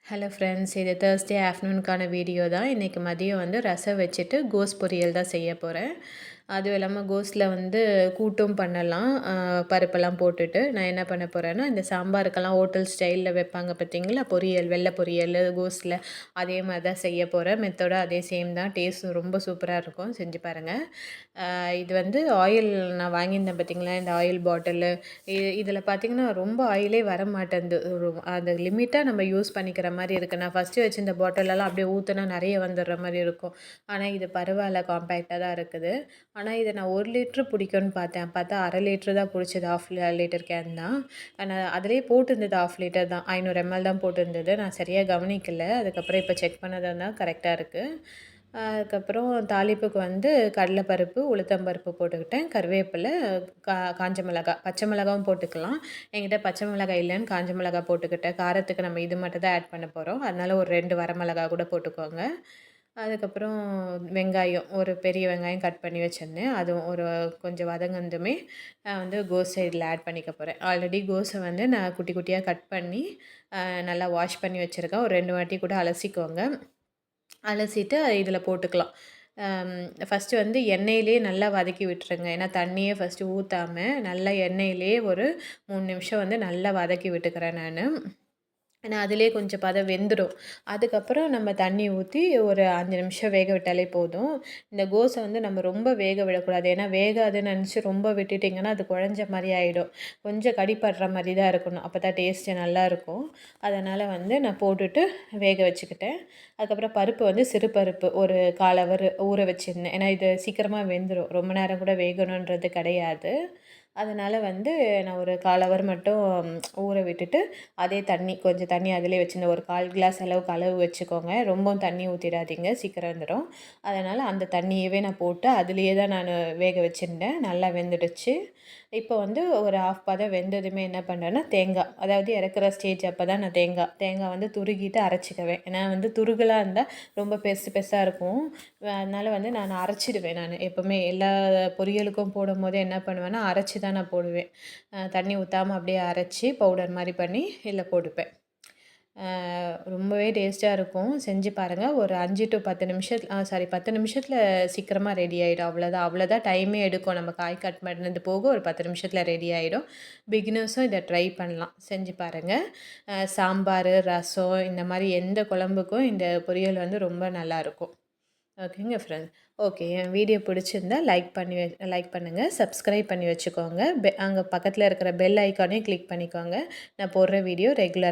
Hello friends, இது Thursday ஆஃப்டர்நூனுக்கான video தான். இன்றைக்கி மதியம் வந்து ரசம் வச்சுட்டு கோஸ் பொரியல் தான் செய்ய போகிறேன். அதுவும் இல்லாமல் கோஸில் வந்து கூட்டும் பண்ணலாம். பருப்பெல்லாம் போட்டுட்டு நான் என்ன பண்ண போகிறேன்னா, இந்த சாம்பாருக்கெல்லாம் ஹோட்டல் ஸ்டைலில் வைப்பாங்க பார்த்தீங்களா, பொரியல், வெள்ளை பொரியல் கோஸில், அதே மாதிரி தான் செய்ய போகிறேன். மெத்தோட அதே சேம் தான். டேஸ்ட் ரொம்ப சூப்பராக இருக்கும். செஞ்சு பாருங்கள். இது வந்து ஆயில் நான் வாங்கியிருந்தேன் பார்த்தீங்களா, இந்த ஆயில் பாட்டிலு. இதில் பார்த்தீங்கன்னா ரொம்ப ஆயிலே வர மாட்டேன்து. அது லிமிட்டாக நம்ம யூஸ் பண்ணிக்கிற மாதிரி இருக்குது. நான் ஃபஸ்ட்டு வச்சிருந்த பாட்டிலெல்லாம் அப்படியே ஊற்றினா நிறைய வந்துடுற மாதிரி இருக்கும். ஆனால் இது பரவாயில்ல, காம்பேக்டாக தான் இருக்குது. ஆனால் இதை நான் 1 லிட்ரு பிடிக்கும்னு பார்த்தேன். பார்த்தா 1/2 லிட்ரு தான் பிடிச்சது. 1/2 லிட்டர் கேன் தான். ஆனால் அதிலேயே போட்டிருந்தது 1/2 லிட்டர் தான். 500 ml தான் போட்டிருந்தது. நான் சரியாக கவனிக்கல. அதுக்கப்புறம் இப்போ செக் பண்ணதாக தான் கரெக்டாக இருக்குது. அதுக்கப்புறம் தாளிப்புக்கு வந்து கடலைப்பருப்பு, உளுத்தம்பருப்பு போட்டுக்கிட்டேன். கருவேப்பிலை, காஞ்ச மிளகாய், பச்சை மிளகாவும் போட்டுக்கலாம். என்கிட்ட பச்சை மிளகாய் இல்லைன்னு காஞ்ச மிளகாய் போட்டுக்கிட்டேன். காரத்துக்கு நம்ம இது மட்டும் தான் ஆட் பண்ண போகிறோம். அதனால் ஒரு 2 வரமிளகா கூட போட்டுக்கோங்க. அதுக்கப்புறம் வெங்காயம், ஒரு பெரிய வெங்காயம் கட் பண்ணி வச்சுருந்தேன். அதுவும் ஒரு கொஞ்சம் வதங்கனதுமே நான் வந்து கோஸை இதில் ஆட் பண்ணிக்க போகிறேன். ஆல்ரெடி கோஸை வந்து நான் குட்டி குட்டியாக கட் பண்ணி நல்லா வாஷ் பண்ணி வச்சுருக்கேன். ஒரு 2 வாட்டி கூட அலசிக்கோங்க. அலசிட்டு இதில் போட்டுக்கலாம். ஃபஸ்ட்டு வந்து எண்ணெயிலேயே நல்லா வதக்கி விட்டுருங்க. ஏன்னா தண்ணியே ஃபஸ்ட்டு ஊற்றாம நல்லா எண்ணெயிலேயே ஒரு 3 நிமிஷம் வந்து நல்லா வதக்கி விட்டுக்கிறேன் நான். ஏன்னா அதிலேயே கொஞ்சம் பதம் வெந்துடும். அதுக்கப்புறம் நம்ம தண்ணி ஊற்றி ஒரு 5 நிமிஷம் வேக விட்டாலே போதும். இந்த கோஸை வந்து நம்ம ரொம்ப வேக விடக்கூடாது. ஏன்னா வேகாதுன்னு நினச்சி ரொம்ப விட்டுட்டிங்கன்னா அது குழஞ்ச மாதிரி ஆகிடும். கொஞ்சம் கடிப்படுற மாதிரி தான் இருக்கணும். அப்போ தான் டேஸ்ட்டு நல்லாயிருக்கும். அதனால் வந்து நான் போட்டுட்டு வேக வச்சுக்கிட்டேன். அதுக்கப்புறம் பருப்பு வந்து சிறு பருப்பு ஒரு 1/4 ஹவர் ஊற வச்சுருந்தேன். ஏன்னா இது சீக்கிரமாக வெந்துடும். ரொம்ப நேரம் கூட வேகணுன்றது கிடையாது. அதனால் வந்து நான் ஒரு 1/4 ஹவர் மட்டும் ஊற விட்டுட்டு, அதே தண்ணி கொஞ்சம் தண்ணி அதிலே வச்சுருந்தேன். ஒரு 1/4 கிளாஸ் அளவுக்கு அளவு வச்சுக்கோங்க. ரொம்பவும் தண்ணி ஊற்றிடாதீங்க, சீக்கிரம் வெந்துடும். அதனால் அந்த தண்ணியவே நான் போட்டு அதிலேயே தான் நான் வேக வச்சுருந்தேன். நல்லா வெந்துடுச்சு. இப்போ வந்து ஒரு 1/2 பதம் வெந்ததுமே என்ன பண்ணுறேன்னா, தேங்காய், அதாவது இறக்குற ஸ்டேஜ் அப்போ தான் நான் தேங்காய் வந்து துருகிட்டு அரைச்சிக்குவேன். ஏன்னா வந்து துருகலாக இருந்தால் ரொம்ப பெருசு பெருசாக இருக்கும். அதனால் வந்து நான் அரைச்சிடுவேன். நான் எப்போவுமே எல்லா பொரியலுக்கும் போடும்போது என்ன பண்ணுவேன்னா, அரைச்சி தான் நான் போடுவேன். தண்ணி ஊற்றாம அப்படியே அரைச்சி பவுடர் மாதிரி பண்ணி இதில் போட்டுப்பேன். ரொம்பவே டேஸ்ட்டாக இருக்கும். செஞ்சு பாருங்கள். ஒரு 5 to 10 நிமிஷத்தில் 10 நிமிஷத்தில் சீக்கிரமாக ரெடி ஆகிடும். அவ்வளோதான் டைமே எடுக்கும். நம்ம காய் கட் பண்ணது போக ஒரு 10 நிமிஷத்தில் ரெடி ஆகிடும். பிகினர்ஸும் இதை ட்ரை பண்ணலாம். செஞ்சு பாருங்கள். சாம்பார், ரசம் இந்த மாதிரி எந்த குழம்புக்கும் இந்த பொரியல் வந்து ரொம்ப நல்லாயிருக்கும். ஓகேங்க ஃப்ரெண்ட்ஸ். ஓகே, என் வீடியோ பிடிச்சிருந்தா லைக் பண்ணுங்கள், சப்ஸ்கிரைப் பண்ணி வச்சுக்கோங்க. அங்கே பக்கத்தில் இருக்கிற பெல் ஐக்கானையும் கிளிக் பண்ணிக்கோங்க. நான் போடுற வீடியோ ரெகுலர்